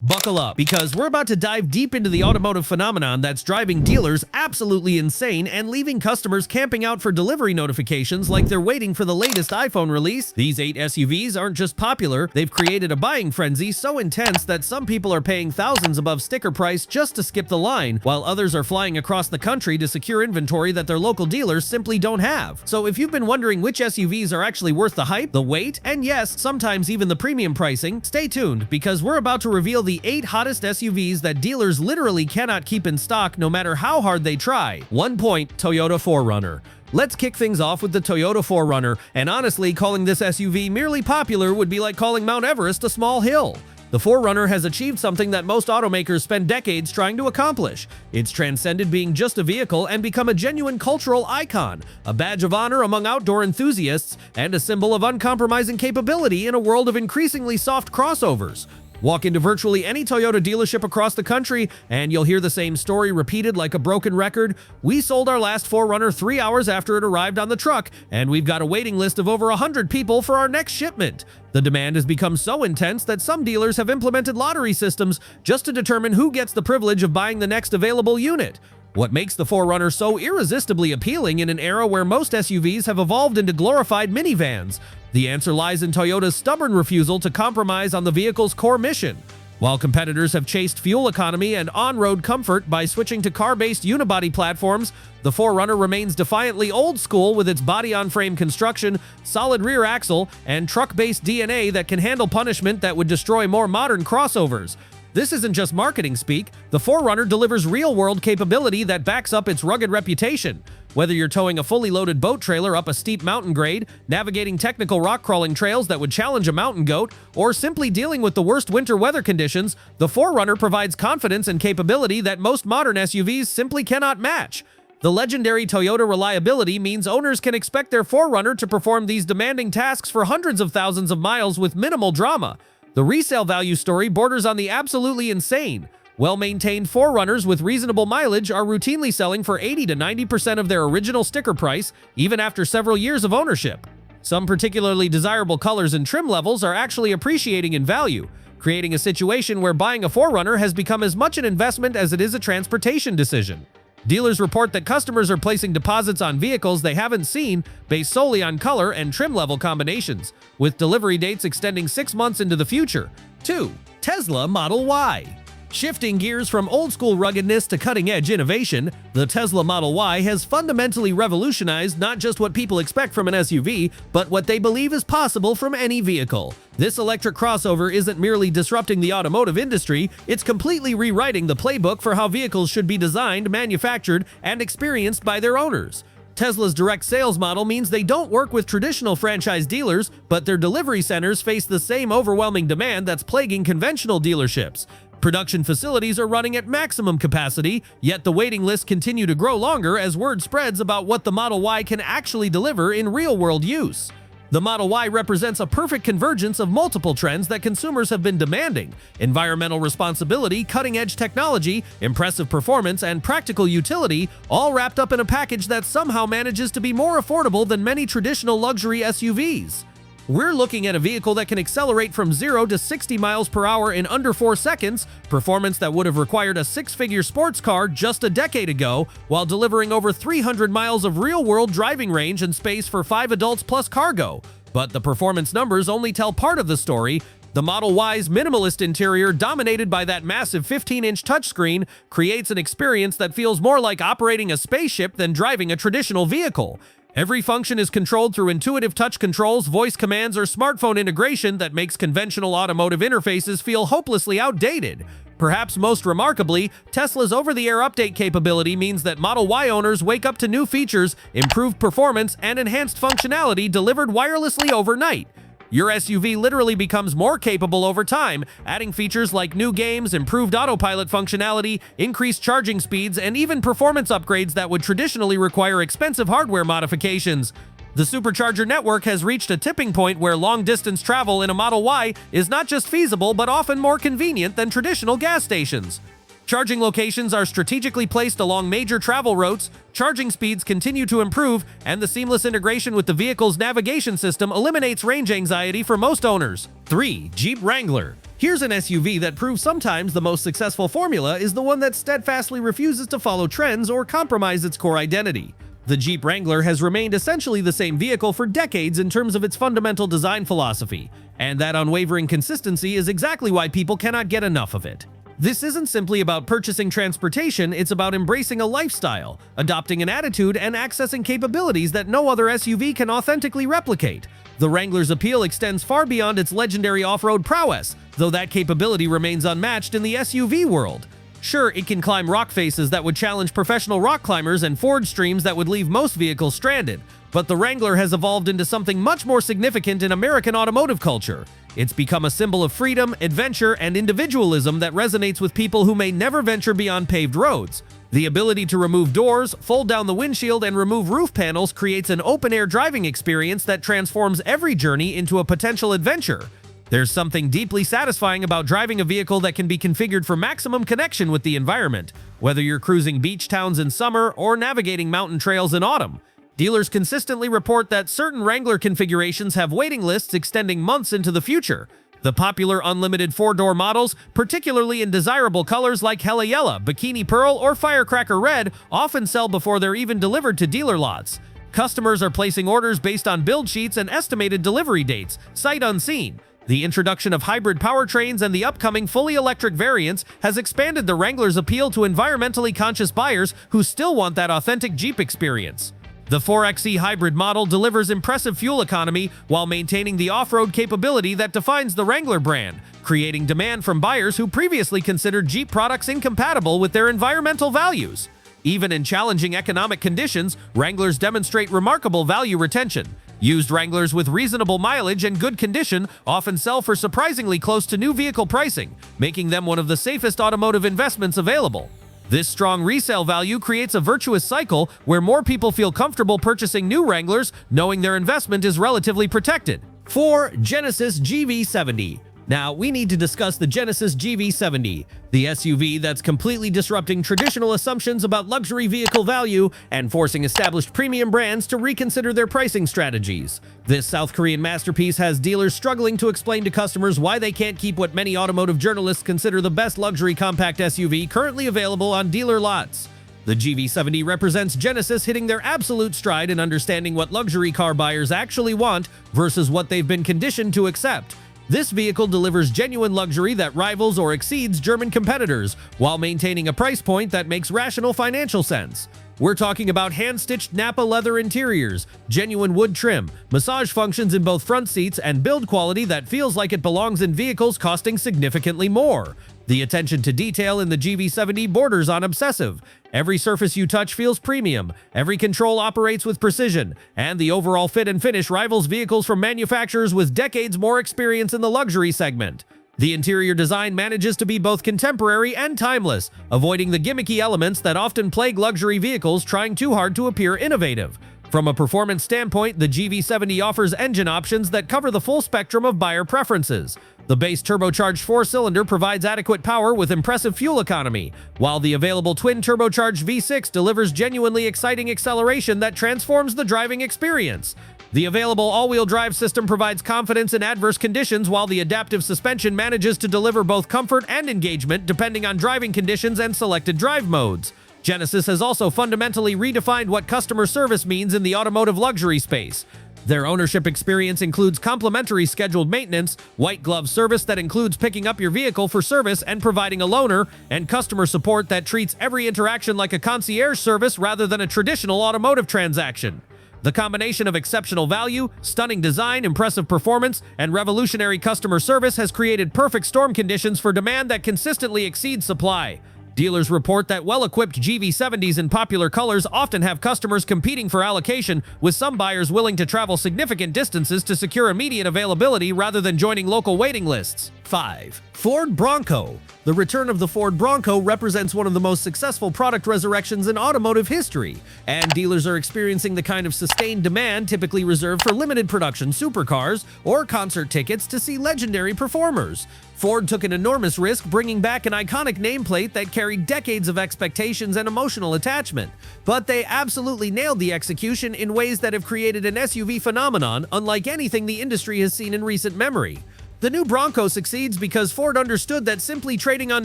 Buckle up, because we're about to dive deep into the automotive phenomenon that's driving dealers absolutely insane and leaving customers camping out for delivery notifications like they're waiting for the latest iPhone release. These 8 SUVs aren't just popular, they've created a buying frenzy so intense that some people are paying thousands above sticker price just to skip the line, while others are flying across the country to secure inventory that their local dealers simply don't have. So if you've been wondering which SUVs are actually worth the hype, the wait, and yes, sometimes even the premium pricing, stay tuned, because we're about to reveal the 8 hottest SUVs that dealers literally cannot keep in stock no matter how hard they try. 1 point, Toyota 4Runner. Let's kick things off with the Toyota 4Runner, and honestly, calling this SUV merely popular would be like calling Mount Everest a small hill. The 4Runner has achieved something that most automakers spend decades trying to accomplish. It's transcended being just a vehicle and become a genuine cultural icon, a badge of honor among outdoor enthusiasts, and a symbol of uncompromising capability in a world of increasingly soft crossovers. Walk into virtually any Toyota dealership across the country, and you'll hear the same story repeated like a broken record. We sold our last 4Runner 3 hours after it arrived on the truck, and we've got a waiting list of over 100 people for our next shipment. The demand has become so intense that some dealers have implemented lottery systems just to determine who gets the privilege of buying the next available unit. What makes the 4Runner so irresistibly appealing in an era where most SUVs have evolved into glorified minivans? The answer lies in Toyota's stubborn refusal to compromise on the vehicle's core mission. While competitors have chased fuel economy and on-road comfort by switching to car-based unibody platforms, the 4Runner remains defiantly old school with its body-on-frame construction, solid rear axle, and truck-based DNA that can handle punishment that would destroy more modern crossovers. This isn't just marketing speak. The 4Runner delivers real-world capability that backs up its rugged reputation. Whether you're towing a fully loaded boat trailer up a steep mountain grade, navigating technical rock-crawling trails that would challenge a mountain goat, or simply dealing with the worst winter weather conditions, the 4Runner provides confidence and capability that most modern SUVs simply cannot match. The legendary Toyota reliability means owners can expect their 4Runner to perform these demanding tasks for hundreds of thousands of miles with minimal drama. The resale value story borders on the absolutely insane. Well-maintained 4Runners with reasonable mileage are routinely selling for 80 to 90% of their original sticker price, even after several years of ownership. Some particularly desirable colors and trim levels are actually appreciating in value, creating a situation where buying a 4Runner has become as much an investment as it is a transportation decision. Dealers report that customers are placing deposits on vehicles they haven't seen based solely on color and trim level combinations, with delivery dates extending 6 months into the future. 2. Tesla Model Y. Shifting gears from old-school ruggedness to cutting-edge innovation, the Tesla Model Y has fundamentally revolutionized not just what people expect from an SUV, but what they believe is possible from any vehicle. This electric crossover isn't merely disrupting the automotive industry, it's completely rewriting the playbook for how vehicles should be designed, manufactured, and experienced by their owners. Tesla's direct sales model means they don't work with traditional franchise dealers, but their delivery centers face the same overwhelming demand that's plaguing conventional dealerships. Production facilities are running at maximum capacity, yet the waiting lists continue to grow longer as word spreads about what the Model Y can actually deliver in real-world use. The Model Y represents a perfect convergence of multiple trends that consumers have been demanding: environmental responsibility, cutting-edge technology, impressive performance, and practical utility, all wrapped up in a package that somehow manages to be more affordable than many traditional luxury SUVs. We're looking at a vehicle that can accelerate from 0 to 60 miles per hour in under 4 seconds, performance that would have required a 6-figure sports car just a decade ago, while delivering over 300 miles of real-world driving range and space for 5 adults plus cargo. But the performance numbers only tell part of the story. The Model Y's minimalist interior, dominated by that massive 15-inch touchscreen, creates an experience that feels more like operating a spaceship than driving a traditional vehicle. Every function is controlled through intuitive touch controls, voice commands, or smartphone integration that makes conventional automotive interfaces feel hopelessly outdated. Perhaps most remarkably, Tesla's over-the-air update capability means that Model Y owners wake up to new features, improved performance, and enhanced functionality delivered wirelessly overnight. Your SUV literally becomes more capable over time, adding features like new games, improved autopilot functionality, increased charging speeds, and even performance upgrades that would traditionally require expensive hardware modifications. The supercharger network has reached a tipping point where long-distance travel in a Model Y is not just feasible but often more convenient than traditional gas stations. Charging locations are strategically placed along major travel routes, charging speeds continue to improve, and the seamless integration with the vehicle's navigation system eliminates range anxiety for most owners. 3. Jeep Wrangler. Here's an SUV that proves sometimes the most successful formula is the one that steadfastly refuses to follow trends or compromise its core identity. The Jeep Wrangler has remained essentially the same vehicle for decades in terms of its fundamental design philosophy, and that unwavering consistency is exactly why people cannot get enough of it. This isn't simply about purchasing transportation, it's about embracing a lifestyle, adopting an attitude, and accessing capabilities that no other SUV can authentically replicate. The Wrangler's appeal extends far beyond its legendary off-road prowess, though that capability remains unmatched in the SUV world. Sure, it can climb rock faces that would challenge professional rock climbers and forge streams that would leave most vehicles stranded, but the Wrangler has evolved into something much more significant in American automotive culture. It's become a symbol of freedom, adventure, and individualism that resonates with people who may never venture beyond paved roads. The ability to remove doors, fold down the windshield, and remove roof panels creates an open-air driving experience that transforms every journey into a potential adventure. There's something deeply satisfying about driving a vehicle that can be configured for maximum connection with the environment, whether you're cruising beach towns in summer or navigating mountain trails in autumn. Dealers consistently report that certain Wrangler configurations have waiting lists extending months into the future. The popular unlimited 4-door models, particularly in desirable colors like Hella Yellow, Bikini Pearl, or Firecracker Red, often sell before they're even delivered to dealer lots. Customers are placing orders based on build sheets and estimated delivery dates, sight unseen. The introduction of hybrid powertrains and the upcoming fully electric variants has expanded the Wrangler's appeal to environmentally conscious buyers who still want that authentic Jeep experience. The 4xe hybrid model delivers impressive fuel economy while maintaining the off-road capability that defines the Wrangler brand, creating demand from buyers who previously considered Jeep products incompatible with their environmental values. Even in challenging economic conditions, Wranglers demonstrate remarkable value retention. Used Wranglers with reasonable mileage and good condition often sell for surprisingly close to new vehicle pricing, making them one of the safest automotive investments available. This strong resale value creates a virtuous cycle where more people feel comfortable purchasing new Wranglers, knowing their investment is relatively protected. 4. Genesis GV70. Now, we need to discuss the Genesis GV70, the SUV that's completely disrupting traditional assumptions about luxury vehicle value and forcing established premium brands to reconsider their pricing strategies. This South Korean masterpiece has dealers struggling to explain to customers why they can't keep what many automotive journalists consider the best luxury compact SUV currently available on dealer lots. The GV70 represents Genesis hitting their absolute stride in understanding what luxury car buyers actually want versus what they've been conditioned to accept. This vehicle delivers genuine luxury that rivals or exceeds German competitors, while maintaining a price point that makes rational financial sense. We're talking about hand-stitched Napa leather interiors, genuine wood trim, massage functions in both front seats, and build quality that feels like it belongs in vehicles costing significantly more. The attention to detail in the GV70 borders on obsessive. Every surface you touch feels premium, every control operates with precision, and the overall fit and finish rivals vehicles from manufacturers with decades more experience in the luxury segment. The interior design manages to be both contemporary and timeless, avoiding the gimmicky elements that often plague luxury vehicles trying too hard to appear innovative. From a performance standpoint, the GV70 offers engine options that cover the full spectrum of buyer preferences. The base turbocharged 4-cylinder provides adequate power with impressive fuel economy, while the available twin-turbocharged V6 delivers genuinely exciting acceleration that transforms the driving experience. The available all-wheel drive system provides confidence in adverse conditions, while the adaptive suspension manages to deliver both comfort and engagement depending on driving conditions and selected drive modes. Genesis has also fundamentally redefined what customer service means in the automotive luxury space. Their ownership experience includes complimentary scheduled maintenance, white glove service that includes picking up your vehicle for service and providing a loaner, and customer support that treats every interaction like a concierge service rather than a traditional automotive transaction. The combination of exceptional value, stunning design, impressive performance, and revolutionary customer service has created perfect storm conditions for demand that consistently exceeds supply. Dealers report that well-equipped GV70s in popular colors often have customers competing for allocation, with some buyers willing to travel significant distances to secure immediate availability rather than joining local waiting lists. 5. Ford Bronco. The return of the Ford Bronco represents one of the most successful product resurrections in automotive history, and dealers are experiencing the kind of sustained demand typically reserved for limited production supercars or concert tickets to see legendary performers. Ford took an enormous risk bringing back an iconic nameplate that carried decades of expectations and emotional attachment, but they absolutely nailed the execution in ways that have created an SUV phenomenon unlike anything the industry has seen in recent memory. The new Bronco succeeds because Ford understood that simply trading on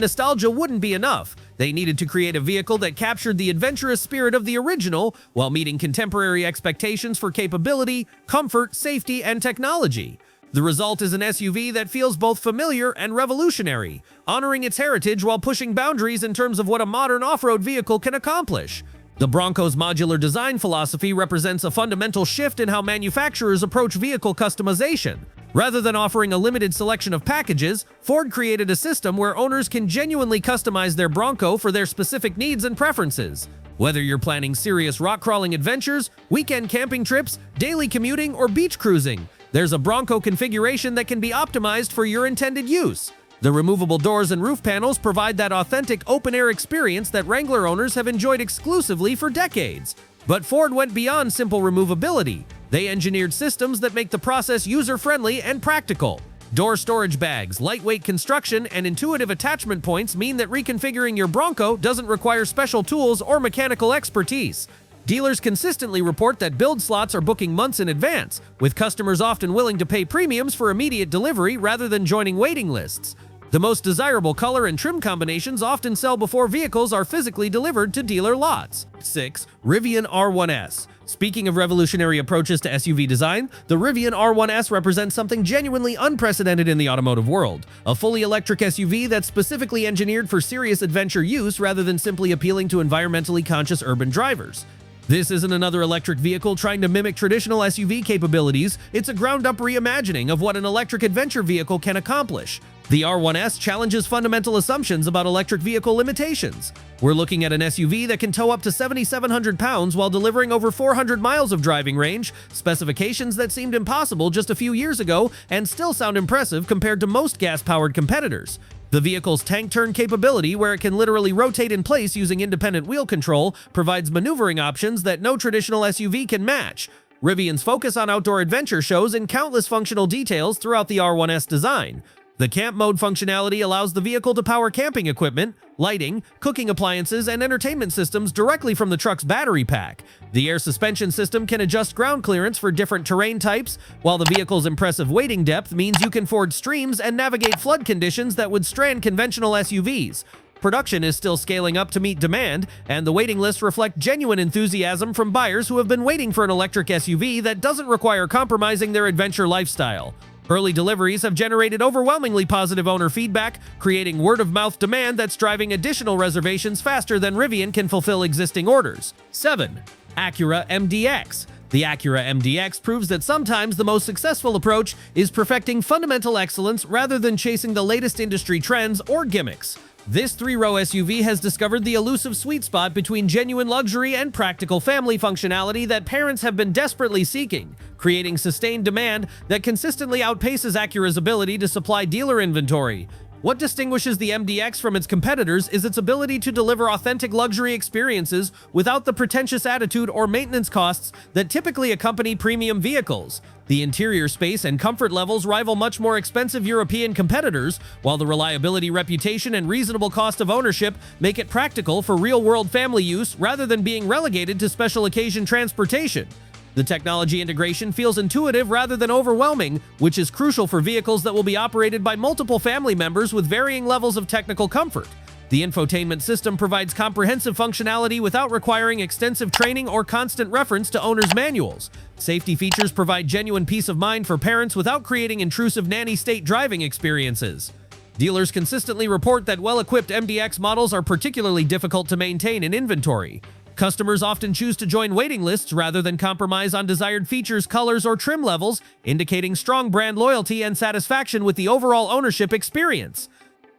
nostalgia wouldn't be enough. They needed to create a vehicle that captured the adventurous spirit of the original while meeting contemporary expectations for capability, comfort, safety, and technology. The result is an SUV that feels both familiar and revolutionary, honoring its heritage while pushing boundaries in terms of what a modern off-road vehicle can accomplish. The Bronco's modular design philosophy represents a fundamental shift in how manufacturers approach vehicle customization. Rather than offering a limited selection of packages, Ford created a system where owners can genuinely customize their Bronco for their specific needs and preferences. Whether you're planning serious rock-crawling adventures, weekend camping trips, daily commuting, or beach cruising, there's a Bronco configuration that can be optimized for your intended use. The removable doors and roof panels provide that authentic open-air experience that Wrangler owners have enjoyed exclusively for decades. But Ford went beyond simple removability. They engineered systems that make the process user-friendly and practical. Door storage bags, lightweight construction, and intuitive attachment points mean that reconfiguring your Bronco doesn't require special tools or mechanical expertise. Dealers consistently report that build slots are booking months in advance, with customers often willing to pay premiums for immediate delivery rather than joining waiting lists. The most desirable color and trim combinations often sell before vehicles are physically delivered to dealer lots. 6. Rivian R1S. Speaking of revolutionary approaches to SUV design, the Rivian R1S represents something genuinely unprecedented in the automotive world. A fully electric SUV that's specifically engineered for serious adventure use rather than simply appealing to environmentally conscious urban drivers. This isn't another electric vehicle trying to mimic traditional SUV capabilities, it's a ground-up reimagining of what an electric adventure vehicle can accomplish. The R1S challenges fundamental assumptions about electric vehicle limitations. We're looking at an SUV that can tow up to 7,700 pounds while delivering over 400 miles of driving range, specifications that seemed impossible just a few years ago and still sound impressive compared to most gas-powered competitors. The vehicle's tank turn capability, where it can literally rotate in place using independent wheel control, provides maneuvering options that no traditional SUV can match. Rivian's focus on outdoor adventure shows in countless functional details throughout the R1S design. The camp mode functionality allows the vehicle to power camping equipment, lighting, cooking appliances, and entertainment systems directly from the truck's battery pack. The air suspension system can adjust ground clearance for different terrain types, while the vehicle's impressive wading depth means you can ford streams and navigate flood conditions that would strand conventional SUVs. Production is still scaling up to meet demand, and the waiting lists reflect genuine enthusiasm from buyers who have been waiting for an electric SUV that doesn't require compromising their adventure lifestyle. Early deliveries have generated overwhelmingly positive owner feedback, creating word-of-mouth demand that's driving additional reservations faster than Rivian can fulfill existing orders. 7. Acura MDX. The Acura MDX proves that sometimes the most successful approach is perfecting fundamental excellence rather than chasing the latest industry trends or gimmicks. This three-row SUV has discovered the elusive sweet spot between genuine luxury and practical family functionality that parents have been desperately seeking, creating sustained demand that consistently outpaces Acura's ability to supply dealer inventory. What distinguishes the MDX from its competitors is its ability to deliver authentic luxury experiences without the pretentious attitude or maintenance costs that typically accompany premium vehicles. The interior space and comfort levels rival much more expensive European competitors, while the reliability, reputation, and reasonable cost of ownership make it practical for real-world family use rather than being relegated to special occasion transportation. The technology integration feels intuitive rather than overwhelming, which is crucial for vehicles that will be operated by multiple family members with varying levels of technical comfort. The infotainment system provides comprehensive functionality without requiring extensive training or constant reference to owner's manuals. Safety features provide genuine peace of mind for parents without creating intrusive nanny-state driving experiences. Dealers consistently report that well-equipped MDX models are particularly difficult to maintain in inventory. Customers often choose to join waiting lists rather than compromise on desired features, colors, or trim levels, indicating strong brand loyalty and satisfaction with the overall ownership experience.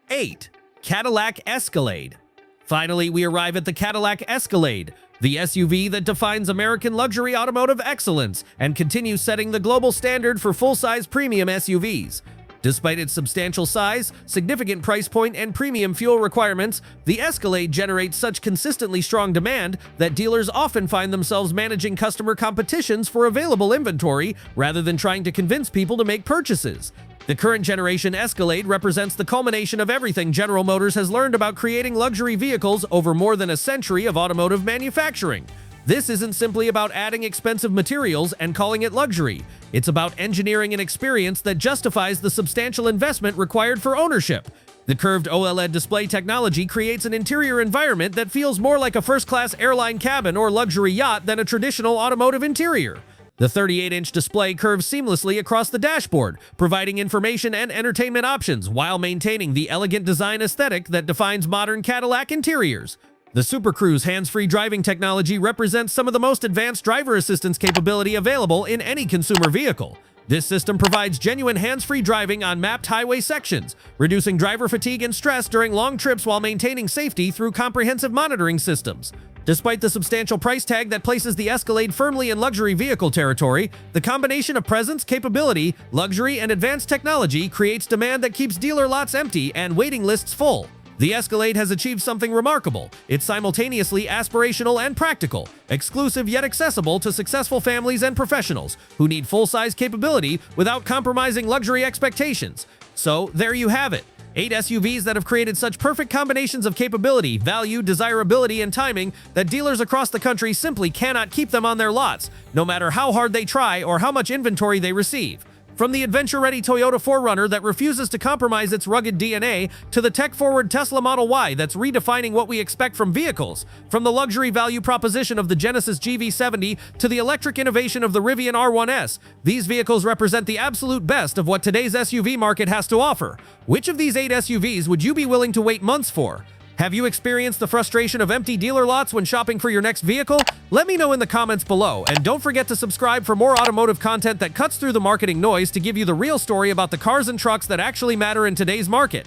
8. Cadillac Escalade. Finally, we arrive at the Cadillac Escalade, the SUV that defines American luxury automotive excellence and continues setting the global standard for full-size premium SUVs. Despite its substantial size, significant price point, and premium fuel requirements, the Escalade generates such consistently strong demand that dealers often find themselves managing customer competitions for available inventory rather than trying to convince people to make purchases. The current generation Escalade represents the culmination of everything General Motors has learned about creating luxury vehicles over more than a century of automotive manufacturing. This isn't simply about adding expensive materials and calling it luxury. It's about engineering an experience that justifies the substantial investment required for ownership. The curved OLED display technology creates an interior environment that feels more like a first-class airline cabin or luxury yacht than a traditional automotive interior. The 38-inch display curves seamlessly across the dashboard, providing information and entertainment options while maintaining the elegant design aesthetic that defines modern Cadillac interiors. The Super Cruise hands-free driving technology represents some of the most advanced driver assistance capability available in any consumer vehicle. This system provides genuine hands-free driving on mapped highway sections, reducing driver fatigue and stress during long trips while maintaining safety through comprehensive monitoring systems. Despite the substantial price tag that places the Escalade firmly in luxury vehicle territory, the combination of presence, capability, luxury, and advanced technology creates demand that keeps dealer lots empty and waiting lists full. The Escalade has achieved something remarkable. It's simultaneously aspirational and practical, exclusive yet accessible to successful families and professionals who need full-size capability without compromising luxury expectations. So, there you have it. 8 SUVs that have created such perfect combinations of capability, value, desirability, and timing that dealers across the country simply cannot keep them on their lots, no matter how hard they try or how much inventory they receive. From the adventure-ready Toyota 4Runner that refuses to compromise its rugged DNA, to the tech-forward Tesla Model Y that's redefining what we expect from vehicles, from the luxury value proposition of the Genesis GV70 to the electric innovation of the Rivian R1S, these vehicles represent the absolute best of what today's SUV market has to offer. Which of these 8 SUVs would you be willing to wait months for? Have you experienced the frustration of empty dealer lots when shopping for your next vehicle? Let me know in the comments below, and don't forget to subscribe for more automotive content that cuts through the marketing noise to give you the real story about the cars and trucks that actually matter in today's market.